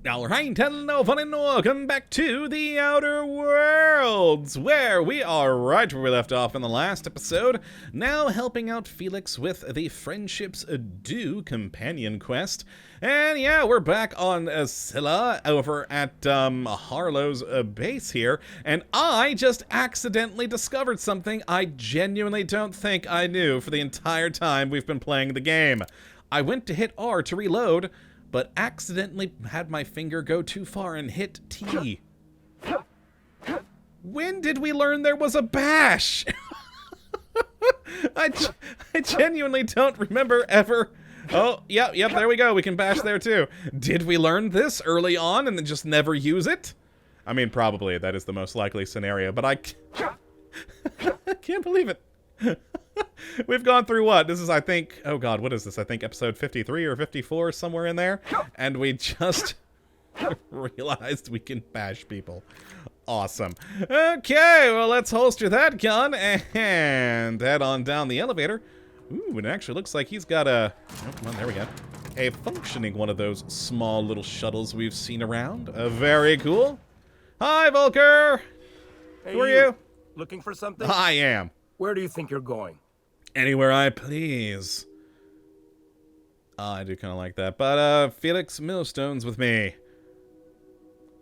Alright, hello fun and welcome back to the Outer Worlds, where we are right where we left off in the last episode, now helping out Felix with the Friendship's Due companion quest. And yeah, we're back on Scylla over at Harlow's base here, and I just accidentally discovered something I genuinely don't think I knew for the entire time we've been playing the game. I went to hit R to reload, but accidentally had my finger go too far and hit T. When did we learn there was a bash? I genuinely don't remember ever. Oh, yep, there we go. We can bash there too. Did we learn this early on and then just never use it? I mean, probably. That is the most likely scenario, but I can't believe it. We've gone through what? This is, I think, oh god, what is this? I think episode 53 or 54, somewhere in there. And we just realized we can bash people. Awesome. Okay, well, let's holster that gun and head on down the elevator. Ooh, it actually looks like he's got a, oh, come on, there we go. A functioning one of those small little shuttles we've seen around. Very cool. Hi, Volker. Hey, who are you? Looking for something? I am. Where do you think you're going? Anywhere I please. I do kind of like that. But, Felix Millstone's with me.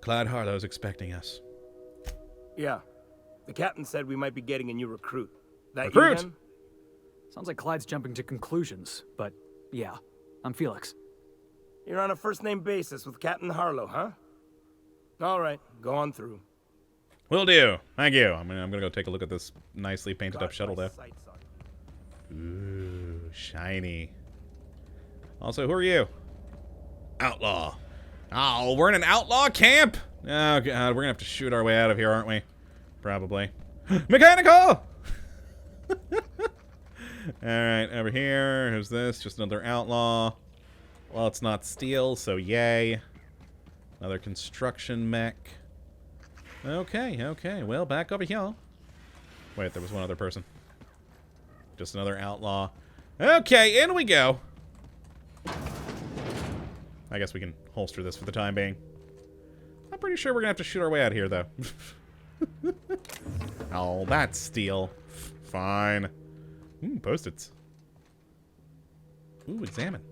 Clyde Harlow's expecting us. Yeah. The captain said we might be getting a new recruit. That Recruit? you then? Sounds like Clyde's jumping to conclusions, but yeah, I'm Felix. You're on a first-name basis with Captain Harlow, huh? All right, go on through. Will do. Thank you. I'm gonna go take a look at this nicely painted up shuttle there. Ooh, shiny. Also, who are you? Outlaw. Oh, we're in an outlaw camp? Oh, God, we're gonna have to shoot our way out of here, aren't we? Probably. Mechanical! Alright, over here. Who's this? Just another outlaw. Well, it's not steel, so yay. Another construction mech. Okay. Well, back over here. Wait, there was one other person. Just another outlaw. Okay, in we go. I guess we can holster this for the time being. I'm pretty sure we're gonna have to shoot our way out of here, though. Oh, that's steel. Fine. Ooh, Post-its. Ooh, examine.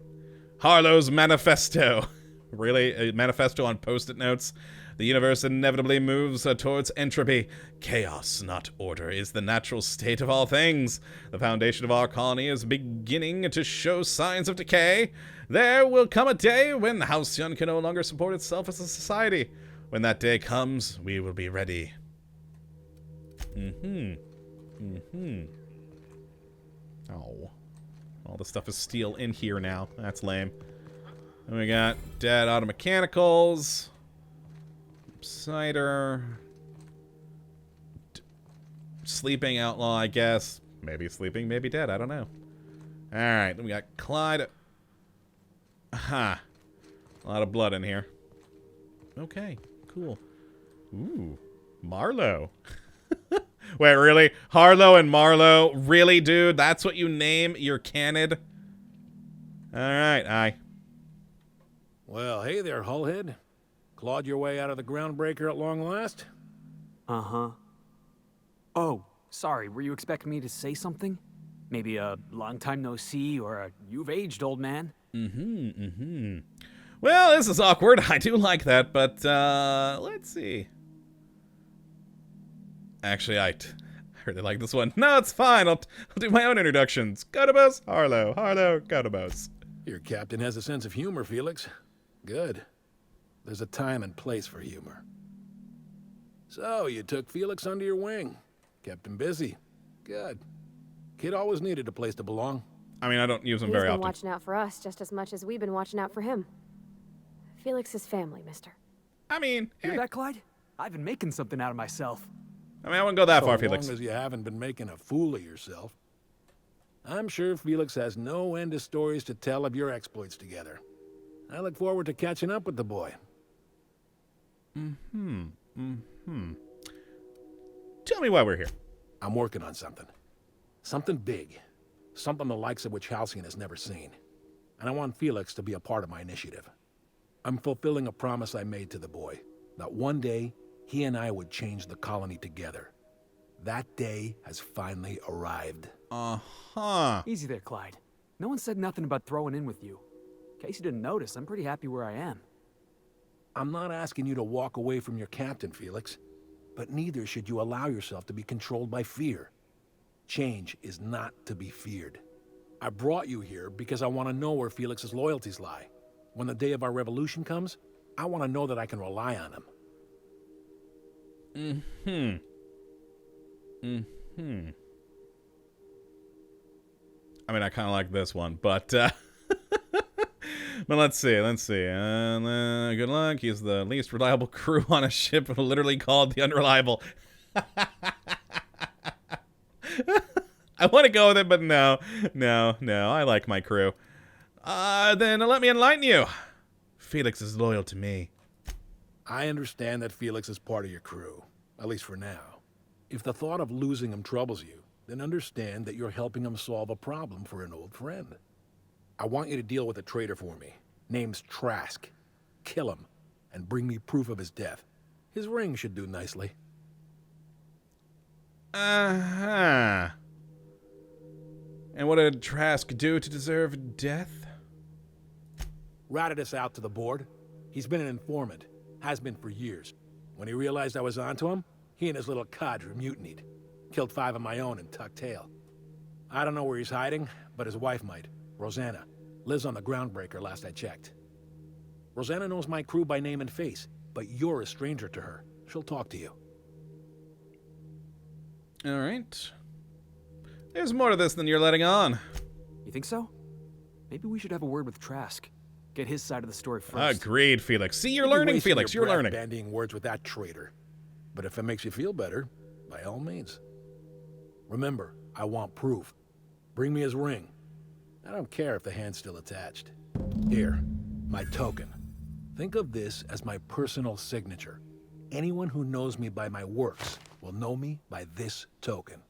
Harlow's manifesto. Really? A manifesto on Post-it notes? The universe inevitably moves towards entropy. Chaos, not order, is the natural state of all things. The foundation of our colony is beginning to show signs of decay. There will come a day when Halcyon can no longer support itself as a society. When that day comes, we will be ready. Oh. All the stuff is steel in here now. That's lame. And we got dead auto mechanicals. Cider. Sleeping outlaw, I guess. Maybe sleeping, maybe dead. I don't know. Alright, then we got Clyde. Aha. A lot of blood in here. Okay, cool. Ooh. Marlow. Wait, really? Harlow and Marlow? Really, dude? That's what you name your canid? Alright, aye. Well, hey there, Hullhead. Clawed your way out of the groundbreaker at long last? Uh-huh. Oh, sorry, were you expecting me to say something? Maybe a long time no see, or a you've aged, old man? Well, this is awkward. I do like that, but, let's see. Actually, I really like this one. No, it's fine. I'll do my own introductions. Kottabos, Harlow, Kottabos. Your captain has a sense of humor, Felix. Good. There's a time and place for humor. So, you took Felix under your wing. Kept him busy. Good. Kid always needed a place to belong. I mean, I don't use them He's very been often. watching out for us just as much as we've been watching out for him. Felix's family, mister. I mean, Hear that, Clyde? I've been making something out of myself. I wouldn't go that far, So Felix. long as you haven't been making a fool of yourself. I'm sure Felix has no end of stories to tell of your exploits together. I look forward to catching up with the boy. Tell me why we're here. I'm working on something. Something big. Something the likes of which Halcyon has never seen. And I want Felix to be a part of my initiative. I'm fulfilling a promise I made to the boy, that one day he and I would change the colony together. That day has finally arrived. Uh-huh. Easy there, Clyde. No one said nothing about throwing in with you. In case you didn't notice, I'm pretty happy where I am. I'm not asking you to walk away from your captain, Felix, but neither should you allow yourself to be controlled by fear. Change is not to be feared. I brought you here because I want to know where Felix's loyalties lie. When the day of our revolution comes, I want to know that I can rely on him. I mean, I kind of like this one, but but let's see. Good luck. He's the least reliable crew on a ship, literally called the Unreliable. I want to go with it, but no. I like my crew. Then let me enlighten you. Felix is loyal to me. I understand that Felix is part of your crew, at least for now. If the thought of losing him troubles you, then understand that you're helping him solve a problem for an old friend. I want you to deal with a traitor for me. Name's Trask. Kill him, and bring me proof of his death. His ring should do nicely. Uh-huh. And what did Trask do to deserve death? Ratted us out to the board. He's been an informant. Has been for years. When he realized I was onto him, he and his little cadre mutinied. Killed 5 of my own and tucked tail. I don't know where he's hiding, but his wife might. Rosana. Lives on the Groundbreaker last I checked. Rosana knows my crew by name and face, but you're a stranger to her. She'll talk to you. All right. There's more to this than you're letting on. You think so? Maybe we should have a word with Trask. Get his side of the story first. Agreed, Felix. See, you're You'll be learning, wasting Felix. your You're breath learning. bandying words with that traitor. But if it makes you feel better, by all means. Remember, I want proof. Bring me his ring. I don't care if the hand's still attached. Here, my token. Think of this as my personal signature. Anyone who knows me by my works will know me by this token.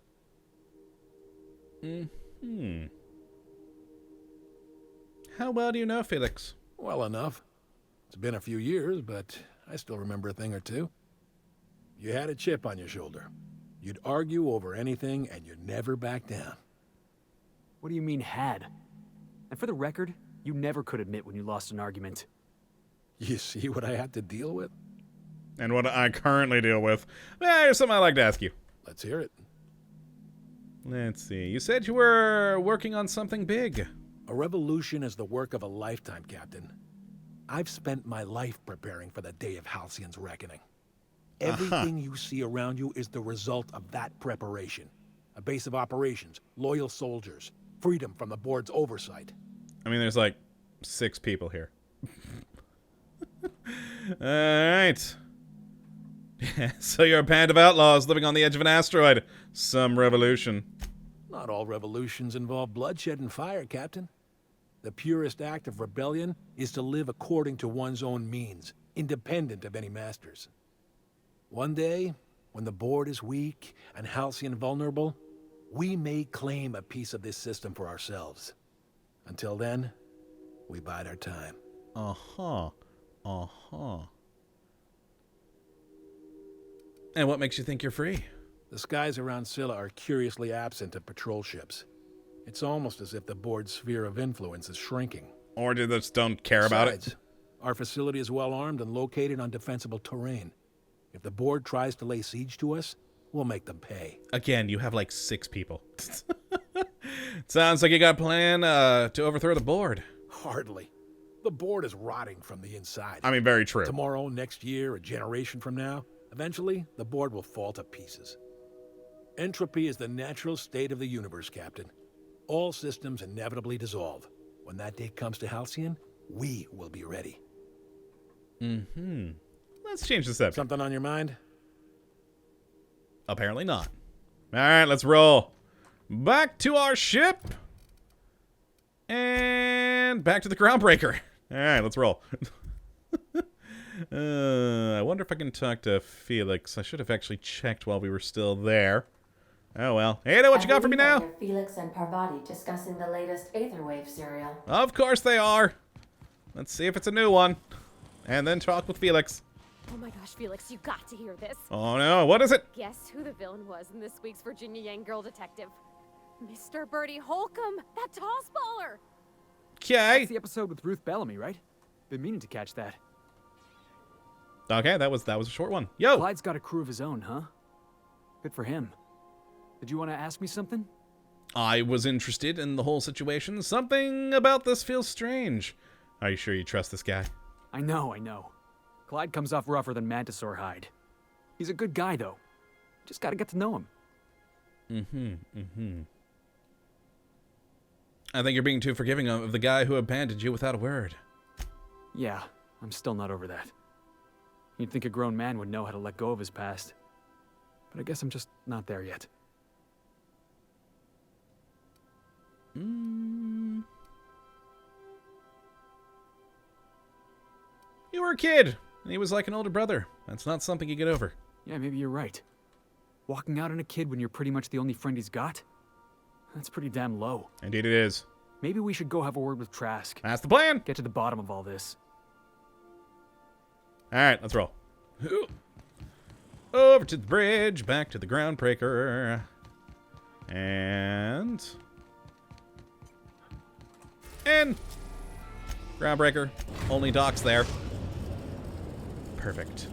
How well do you know Felix? Well enough. It's been a few years, but I still remember a thing or two. You had a chip on your shoulder. You'd argue over anything, and you'd never back down. What do you mean, had? And for the record, you never could admit when you lost an argument. You see what I had to deal with? And what I currently deal with. Here's something I'd like to ask you. Let's hear it. Let's see. You said you were working on something big. A revolution is the work of a lifetime, Captain. I've spent my life preparing for the day of Halcyon's reckoning. Everything you see around you is the result of that preparation. A base of operations, loyal soldiers, freedom from the board's oversight. I mean, there's like 6 people here. Alright. So you're a band of outlaws living on the edge of an asteroid. Some revolution. Not all revolutions involve bloodshed and fire, Captain. The purest act of rebellion is to live according to one's own means, independent of any masters. One day, when the board is weak and Halcyon vulnerable, we may claim a piece of this system for ourselves. Until then, we bide our time. And what makes you think you're free? The skies around Scylla are curiously absent of patrol ships. It's almost as if the board's sphere of influence is shrinking. Or they just don't care about it? Besides, our facility is well armed and located on defensible terrain. If the board tries to lay siege to us, we'll make them pay. Again, you have like 6 people. Sounds like you got a plan to overthrow the board. Hardly. The board is rotting from the inside. I mean, very true. Tomorrow, next year, a generation from now, eventually, the board will fall to pieces. Entropy is the natural state of the universe, Captain. All systems inevitably dissolve. When that day comes to Halcyon, we will be ready. Let's change the subject. Something on your mind? Apparently not. Alright, let's roll. Back to our ship. And back to the Groundbreaker. Alright, let's roll. I wonder if I can talk to Felix. I should have actually checked while we were still there. Oh well. Ada, what you got for me now? Felix and Parvati discussing the latest Aetherwave serial. Of course they are. Let's see if it's a new one. and then talk with Felix. Oh my gosh, Felix, you got to hear this. Oh no, what is it? Guess who the villain was in this week's Virginia Yang Girl Detective? Mr. Bertie Holcomb, that toss baller. Okay. That's the episode with Ruth Bellamy, right? Been meaning to catch that. Okay, that was a short one. Yo! Clyde's got a crew of his own, huh? Good for him. Did you want to ask me something? I was interested in the whole situation. Something about this feels strange. Are you sure you trust this guy? I know. Clyde comes off rougher than Mantisaur hide. He's a good guy, though. Just gotta get to know him. I think you're being too forgiving of the guy who abandoned you without a word. Yeah, I'm still not over that. You'd think a grown man would know how to let go of his past. But I guess I'm just not there yet. You were a kid, and he was like an older brother. That's not something you get over. Yeah, maybe you're right. Walking out on a kid when you're pretty much the only friend he's got? That's pretty damn low. Indeed it is. Maybe we should go have a word with Trask. That's the plan! Get to the bottom of all this. Alright, let's roll. Over to the bridge, back to the groundbreaker. And... Groundbreaker. Only docks there. Perfect.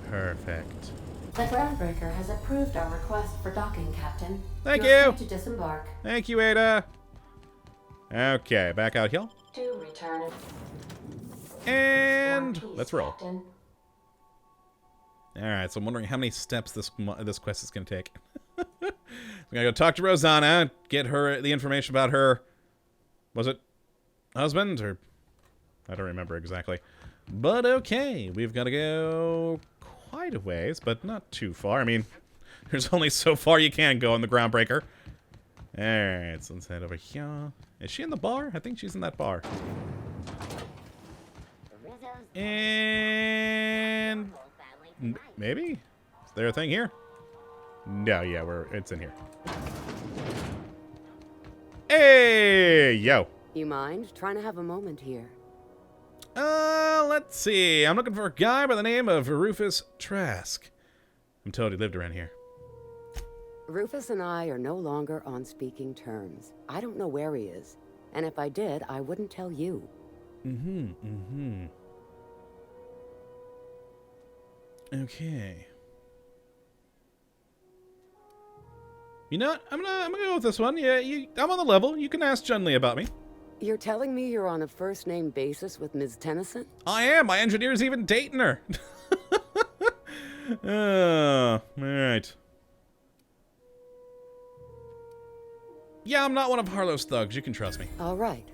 Perfect. The groundbreaker has approved our request for docking, Captain. Thank You're you. free to disembark. Thank you, Ada. Okay, back out here. To return. And One piece, let's roll. Captain. Alright, so I'm wondering how many steps this quest is going to take. I'm going to go talk to Rosana, get her the information about her... Was it husband? Or I don't remember exactly. But okay, we've got to go quite a ways, but not too far. I mean, there's only so far you can go on the groundbreaker. Alright, so let's head over here. Is she in the bar? I think she's in that bar. And... maybe? Is there a thing here? No, yeah, it's in here. Hey, yo. You mind? Trying to have a moment here. Let's see. I'm looking for a guy by the name of Rufus Trask. I'm told he lived around here. Rufus and I are no longer on speaking terms. I don't know where he is. And if I did, I wouldn't tell you. Okay. You know what? I'm gonna go with this one. Yeah, I'm on the level. You can ask Junley about me. You're telling me you're on a first-name basis with Ms. Tennyson? I am. My engineer's even dating her. Oh, all right. Yeah, I'm not one of Harlow's thugs. You can trust me. All right.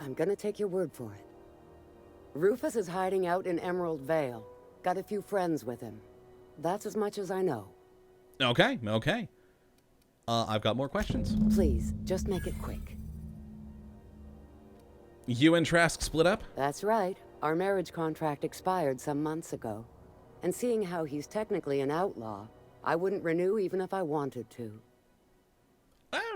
I'm gonna take your word for it. Rufus is hiding out in Emerald Vale. Got a few friends with him. That's as much as I know. Okay, okay. I've got more questions. Please, just make it quick. You and Trask split up? That's right. Our marriage contract expired some months ago. And seeing how he's technically an outlaw, I wouldn't renew even if I wanted to.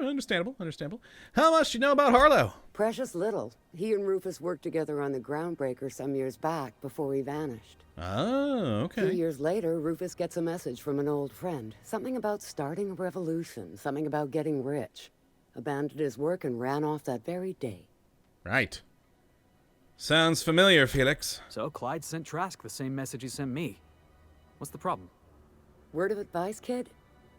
Understandable, understandable. How much do you know about Harlow? Precious little. He and Rufus worked together on the groundbreaker some years back before he vanished. Oh, A okay. few years later, Rufus gets a message from an old friend. Something about starting a revolution, something about getting rich. Abandoned his work and ran off that very day. Right. Sounds familiar, Felix. So Clyde sent Trask the same message he sent me. What's the problem? Word of advice, kid?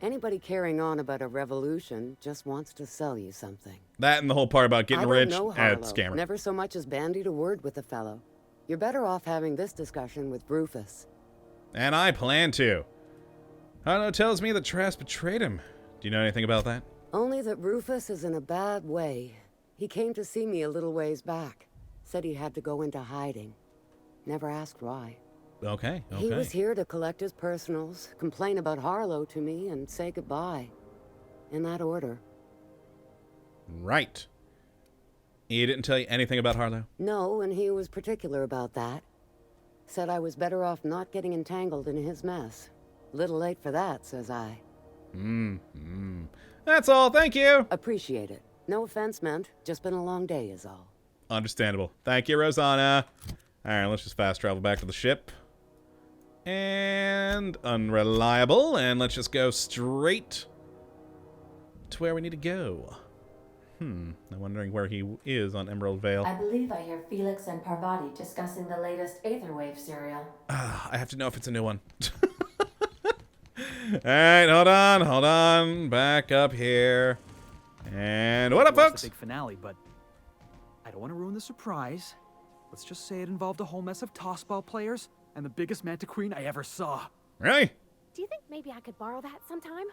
Anybody carrying on about a revolution just wants to sell you something. That and the whole part about getting I rich. don't know Harlow. Scammer. Never so much as bandied a word with the fellow. You're better off having this discussion with Rufus. And I plan to. Harlow tells me that Trask betrayed him. Do you know anything about that? Only that Rufus is in a bad way. He came to see me a little ways back. Said he had to go into hiding. Never asked why. Okay, okay. He was here to collect his personals, complain about Harlow to me, and say goodbye. In that order. Right. He didn't tell you anything about Harlow? No, and he was particular about that. Said I was better off not getting entangled in his mess. Little late for that, says I. That's all, thank you. Appreciate it. No offense meant, just been a long day is all. Understandable. Thank you, Rosana. Alright, let's just fast travel back to the ship. And unreliable. And let's just go straight to where we need to go. I'm wondering where he is on Emerald Vale. I believe I hear Felix and Parvati discussing the latest Aetherwave serial. I have to know if it's a new one. Alright, hold on. Back up here. And what up, Watch folks? the big finale, but I don't want to ruin the surprise. Let's just say it involved a whole mess of tossball players and the biggest manta queen I ever saw. Really? Do you think maybe I could borrow that sometime?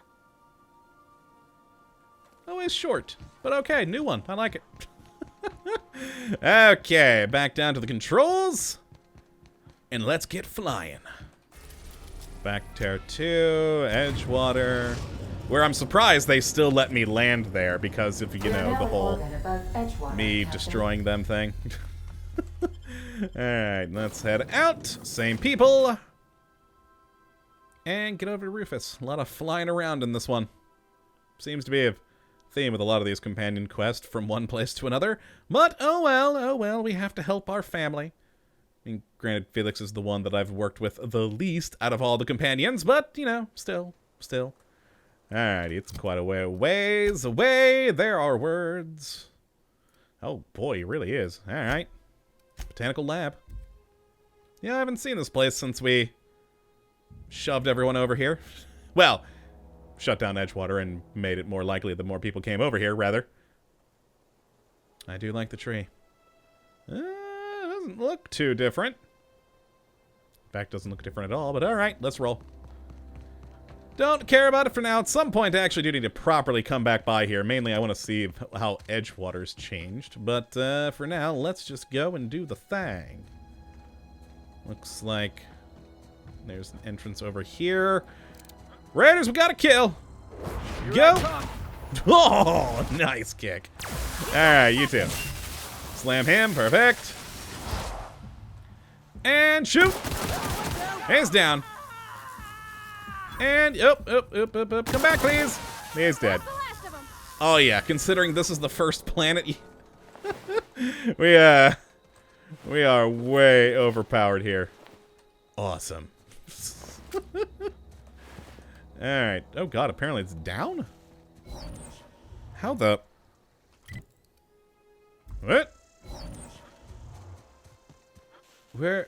Always short. But okay, new one. I like it. Okay, back down to the controls. And let's get flying. Back to Terra 2, Edgewater. Where I'm surprised they still let me land there because of, you know, the whole me destroying them thing. Alright, let's head out. Same people. And get over to Rufus. A lot of flying around in this one. Seems to be a theme with a lot of these companion quests from one place to another. But, oh well, we have to help our family. I mean, granted, Felix is the one that I've worked with the least out of all the companions, but, you know, still. Alrighty, it's quite a ways away. There are words. Oh boy, he really is. Alright. Botanical lab. Yeah, I haven't seen this place since we shoved everyone over here. Well, shut down Edgewater and made it more likely that more people came over here, rather. I do like the tree. Doesn't look too different. In fact, doesn't look different at all, but alright, let's roll. Don't care about it for now. At some point, I actually do need to properly come back by here. Mainly, I want to see how Edgewater's changed. But for now, let's just go and do the thing. Looks like there's an entrance over here. Raiders, we got a kill. Go. Oh, nice kick. All right, you two. Slam him. Perfect. And shoot. He's down. And, up. Come back, please. He's dead. Oh, yeah, considering this is the first planet. we are way overpowered here. Awesome. Alright. Oh, God, apparently it's down? How the... What? Where...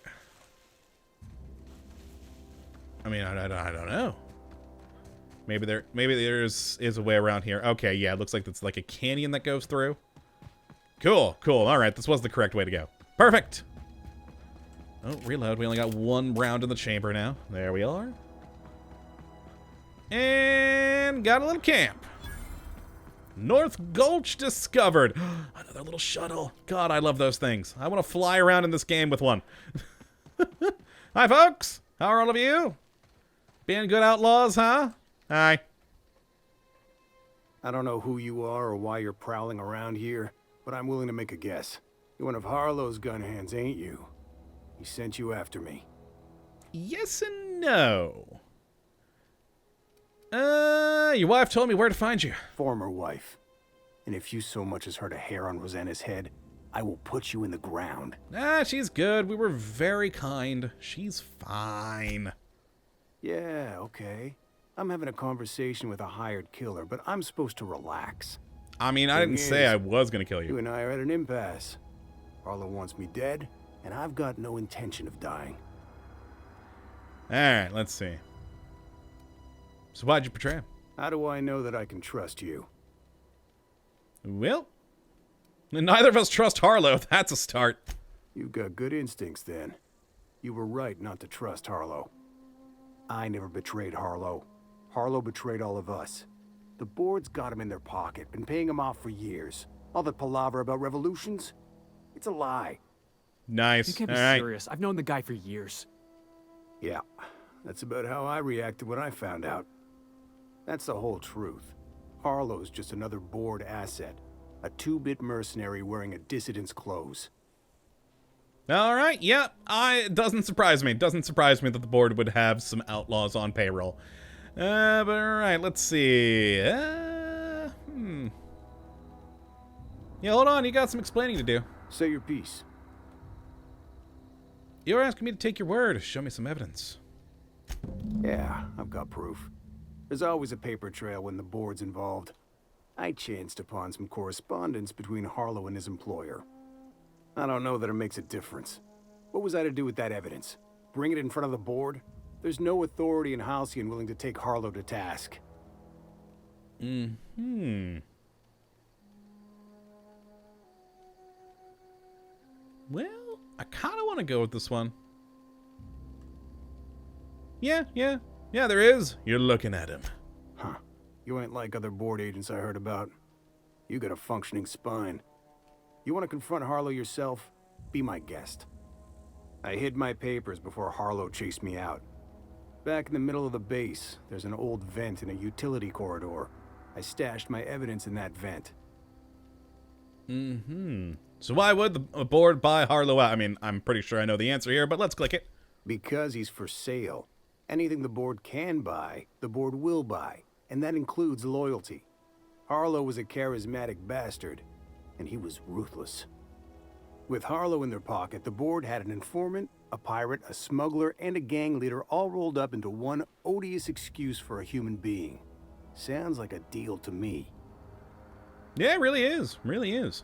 I mean, I don't know. Maybe there's a way around here. Okay, yeah, it looks like it's like a canyon that goes through. Cool. All right, this was the correct way to go. Perfect. Oh, reload. We only got one round in the chamber now. There we are. And got a little camp. North Gulch discovered. Another little shuttle. God, I love those things. I want to fly around in this game with one. Hi, folks. How are all of you? Being good outlaws, huh? Hi. I don't know who you are or why you're prowling around here, but I'm willing to make a guess. You're one of Harlow's gun hands, ain't you? He sent you after me. Yes and no. Your wife told me where to find you. Former wife. And if you so much as hurt a hair on Rosana's head, I will put you in the ground. Ah, she's good. We were very kind. She's fine. Yeah, okay. I'm having a conversation with a hired killer, but I'm supposed to relax. I mean, I didn't say I was going to kill You you. and I are at an impasse. Harlow wants me dead, and I've got no intention of dying. Alright, let's see. So why'd you betray him? How do I know that I can trust you? Well, neither of us trust Harlow. That's a start. You've got good instincts, then. You were right not to trust Harlow. I never betrayed Harlow. Harlow betrayed all of us. The board's got him in their pocket, been paying him off for years. All that palaver about revolutions? It's a lie. Nice. You can't be Alright. serious. I've known the guy for years. Yeah, that's about how I reacted when I found out. That's the whole truth. Harlow's just another board asset. A two-bit mercenary wearing a dissident's clothes. Alright, yeah. It doesn't surprise me. It doesn't surprise me that the board would have some outlaws on payroll. But alright, let's see. Yeah, hold on. You got some explaining to do. Say your piece. You're asking me to take your word. Show me some evidence. Yeah, I've got proof. There's always a paper trail when the board's involved. I chanced upon some correspondence between Harlow and his employer. I don't know that it makes a difference. What was I to do with that evidence? Bring it in front of the board? There's no authority in Halcyon willing to take Harlow to task. Well, I kind of want to go with this one. Yeah, there is. You're looking at him. Huh. You ain't like other board agents I heard about. You got a functioning spine. You want to confront Harlow yourself? Be my guest. I hid my papers before Harlow chased me out. Back in the middle of the base, there's an old vent in a utility corridor. I stashed my evidence in that vent. So why would the board buy Harlow out? I mean, I'm pretty sure I know the answer here, but let's click it. Because he's for sale. Anything the board can buy, the board will buy. And that includes loyalty. Harlow was a charismatic bastard, and he was ruthless. With Harlow in their pocket, the board had an informant, a pirate, a smuggler, and a gang leader all rolled up into one odious excuse for a human being. Sounds like a deal to me. Yeah, it really is. Really is.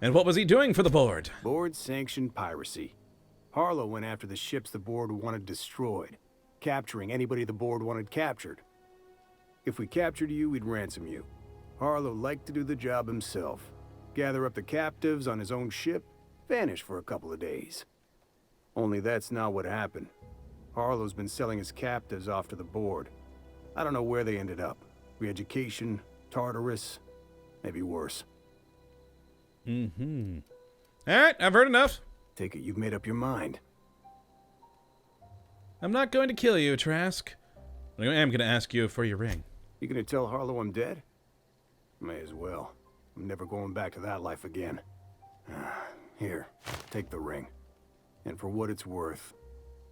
And what was he doing for the board? Board-sanctioned piracy. Harlow went after the ships the board wanted destroyed, capturing anybody the board wanted captured. If we captured you, we'd ransom you. Harlow liked to do the job himself. Gather up the captives on his own ship, vanish for a couple of days. Only that's not what happened. Harlow's been selling his captives off to the board. I don't know where they ended up. Re-education, Tartarus, maybe worse. Alright, I've heard enough. Take it you've made up your mind. I'm not going to kill you, Trask. But I am going to ask you for your ring. You gonna tell Harlow I'm dead? May as well. I'm never going back to that life again. Here, take the ring. And for what it's worth,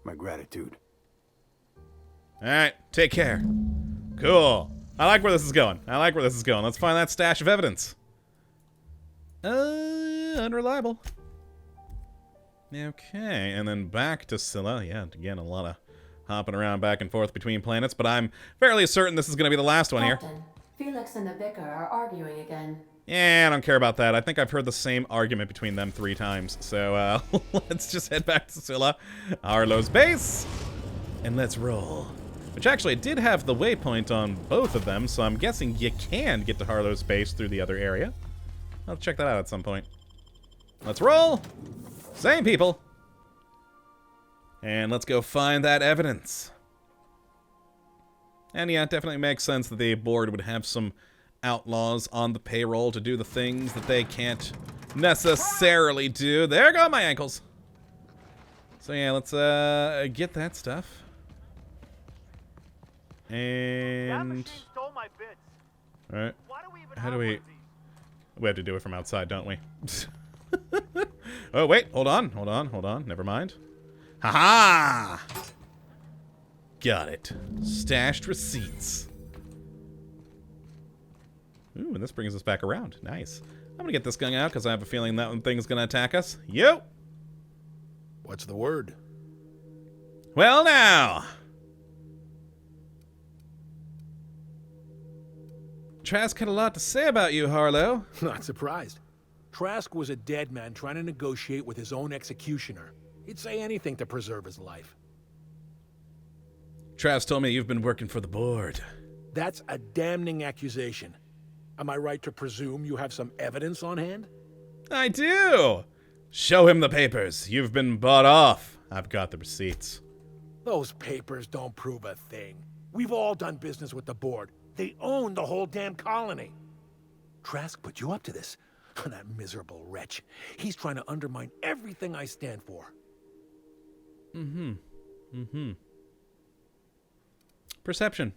my gratitude. Alright, take care. Cool. I like where this is going. Let's find that stash of evidence. Unreliable. Okay, and then back to Scylla. Yeah, again, a lot of hopping around back and forth between planets, but I'm fairly certain this is going to be the last one here. Captain, Felix and the Vicar are arguing again. Yeah, I don't care about that. I think I've heard the same argument between them 3 times. So, let's just head back to Scylla, Harlow's base, and let's roll. Which actually did have the waypoint on both of them, so I'm guessing you can get to Harlow's base through the other area. I'll check that out at some point. Let's roll! Same people! And let's go find that evidence. And yeah, it definitely makes sense that the board would have some outlaws on the payroll to do the things that they can't necessarily do. There go my ankles! So yeah, let's get that stuff. And... Alright. How do we... We have to do it from outside, don't we? Oh, wait. Hold on. Never mind. Ha-ha! Got it. Stashed receipts. Ooh, and this brings us back around. Nice. I'm gonna get this gun out because I have a feeling that one thing's gonna attack us. Yo! What's the word? Well, now! Trask had a lot to say about you, Harlow. Not surprised. Trask was a dead man trying to negotiate with his own executioner. He'd say anything to preserve his life. Trask told me you've been working for the board. That's a damning accusation. Am I right to presume you have some evidence on hand? I do! Show him the papers. You've been bought off. I've got the receipts. Those papers don't prove a thing. We've all done business with the board. They own the whole damn colony. Trask put you up to this. That miserable wretch. He's trying to undermine everything I stand for. Perception.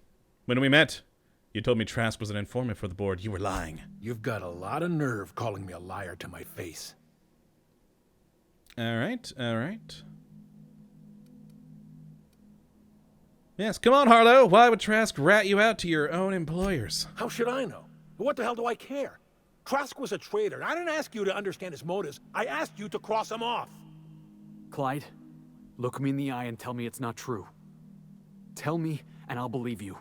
When we met, you told me Trask was an informant for the board. You were lying. You've got a lot of nerve calling me a liar to my face. Alright. Yes, come on, Harlow. Why would Trask rat you out to your own employers? How should I know? What the hell do I care? Trask was a traitor. I didn't ask you to understand his motives. I asked you to cross him off. Clyde, Look me in the eye and tell me it's not true. Tell me, and I'll believe you.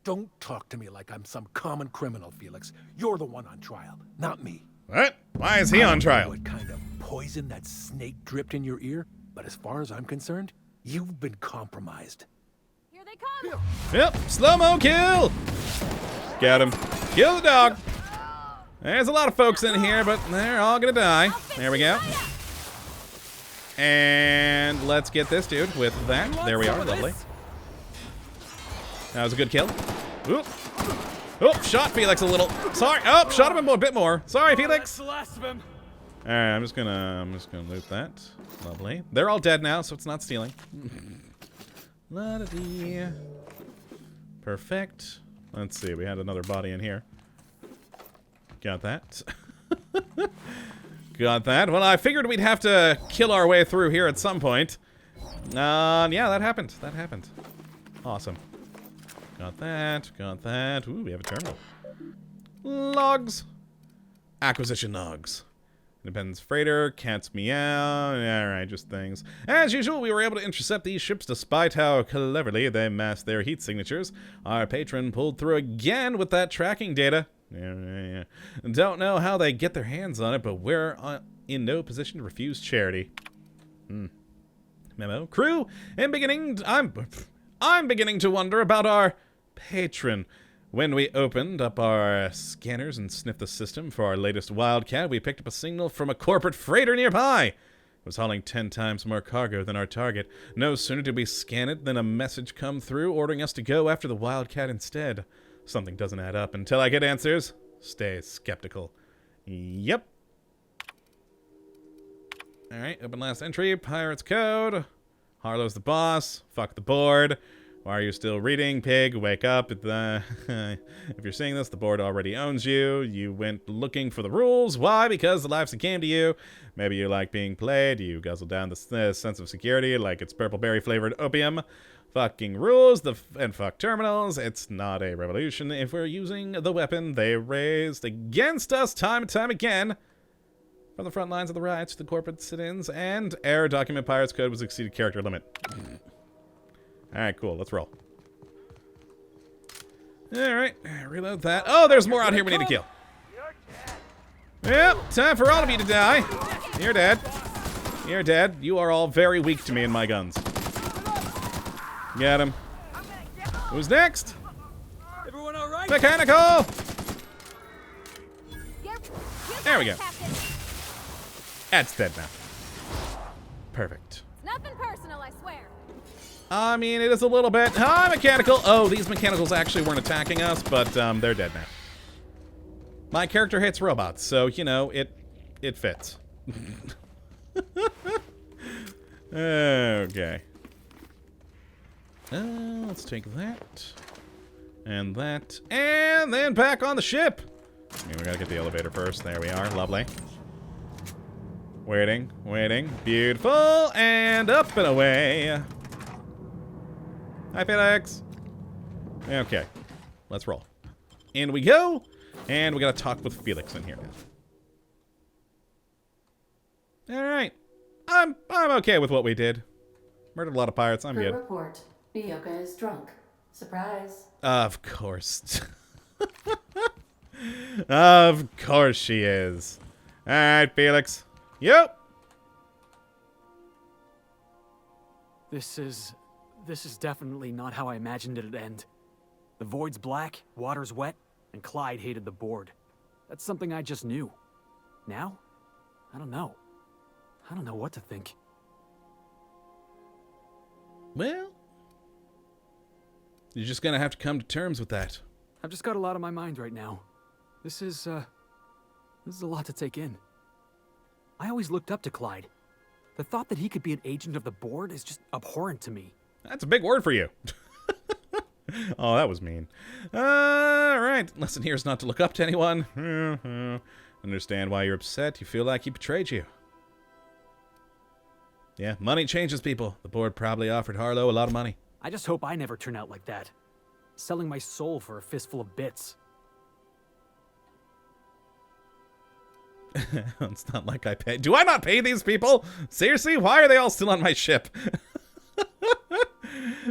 Don't talk to me like I'm some common criminal, Felix. You're the one on trial, not me. What? Why is he on I don't know trial? what kind of poison that snake dripped in your ear, but as far as I'm concerned, you've been compromised. Here they come! Yep, slow-mo kill! Got him. Kill the dog. There's a lot of folks in here, but they're all gonna die. There we go. And let's get this dude with that. There we are, lovely. That was a good kill. Oop. Oh, shot Felix a little. Sorry. Oh, shot him a bit more. Sorry, Felix. That's the last of him. All right, I'm just gonna loot that. Lovely. They're all dead now, so it's not stealing. La-da-dee. Perfect. Let's see. We had another body in here. Got that. Got that. Well, I figured we'd have to kill our way through here at some point. Yeah, that happened. That happened. Awesome. Got that. Got that. Ooh, we have a terminal. Logs. Acquisition logs. Independence freighter, cat's meow. Alright, just things. As usual, we were able to intercept these ships despite how cleverly they masked their heat signatures. Our patron pulled through again with that tracking data. Yeah. Don't know how they get their hands on it, but we're in no position to refuse charity. Memo. Crew, I'm beginning to wonder about our patron. When we opened up our scanners and sniffed the system for our latest Wildcat, we picked up a signal from a corporate freighter nearby. It was hauling 10 times more cargo than our target. No sooner did we scan it than a message come through ordering us to go after the Wildcat instead. Something doesn't add up. Until I get answers, stay skeptical. Yep. Alright, open last entry. Pirate's code. Harlow's the boss. Fuck the board. Why are you still reading, pig? Wake up. If you're seeing this, the board already owns you. You went looking for the rules. Why? Because the life's a game to you. Maybe you like being played. You guzzle down the sense of security like it's purple berry flavored opium. Fucking rules and fuck terminals. It's not a revolution if we're using the weapon they raised against us time and time again. From the front lines of the riots to the corporate sit-ins and error document pirate's code was exceeded character limit. Alright, cool. Let's roll. Alright, reload that. Oh, there's more out here we need to kill. Yep, time for all of you to die. You're dead. You're dead. You are all very weak to me and my guns. Got him. Who's next? Everyone all right? Mechanical! There we go. That's dead now. Perfect. Nothing personal, I swear. I mean, it is a little bit. Hi, mechanical. Oh, these mechanicals actually weren't attacking us, but they're dead now. My character hates robots, so, you know, it fits. Okay. Let's take that. And that. And then back on the ship. I mean, we gotta get the elevator first. There we are. Lovely. Waiting. Waiting. Beautiful. And up and away. Hi, Felix. Okay. Let's roll. In we go. And we gotta talk with Felix in here now. Alright. I'm okay with what we did. Murdered a lot of pirates. I'm Crew good. report. Bioka is drunk. Surprise. Of course. Of course she is. Alright, Felix. Yep. This is definitely not how I imagined it'd end. The void's black, water's wet, and Clyde hated the board. That's something I just knew. Now? I don't know. I don't know what to think. Well, you're just gonna have to come to terms with that. I've just got a lot on my mind right now. This is a lot to take in. I always looked up to Clyde. The thought that he could be an agent of the board is just abhorrent to me. That's a big word for you. Oh, that was mean. Alright, lesson here is not to look up to anyone. Understand why you're upset. You feel like he betrayed you. Yeah, money changes people. The board probably offered Harlow a lot of money. I just hope I never turn out like that. Selling my soul for a fistful of bits. It's not like I pay. Do I not pay these people? Seriously? Why are they all still on my ship?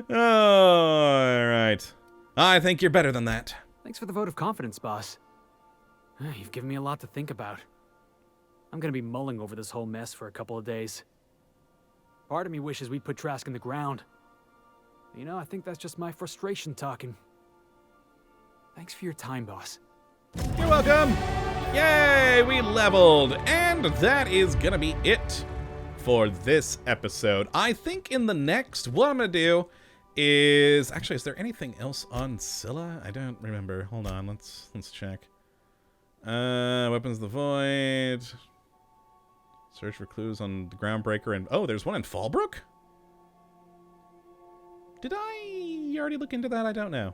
Oh, all right. I think you're better than that. Thanks for the vote of confidence, boss. You've given me a lot to think about. I'm gonna be mulling over this whole mess for a couple of days. Part of me wishes we'd put Trask in the ground. You know, I think that's just my frustration talking. Thanks for your time, boss. You're welcome. Yay, we leveled. And that is gonna be it for this episode. I think in the next, what I'm gonna do is... Actually, is there anything else on Scylla? I don't remember. Hold on, let's check. Weapons of the Void. Search for clues on the Groundbreaker and... Oh, there's one in Fallbrook? Did I already look into that? I don't know.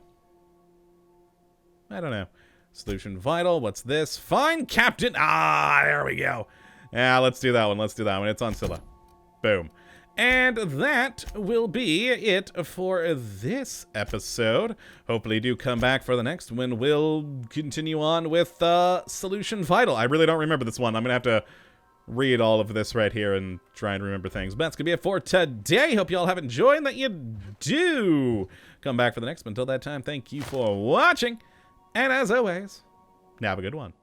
I don't know. Solution Vital. What's this? Find Captain... Ah, there we go. Yeah, let's do that one. Let's do that one. It's on Scylla. Boom. And that will be it for this episode. Hopefully do come back for the next when we'll continue on with Solution Vital. I really don't remember this one. I'm going to have to read all of this right here and try and remember things. But that's going to be it for today. Hope you all have enjoyed and that you do come back for the next one. Until that time, thank you for watching. And as always, have a good one.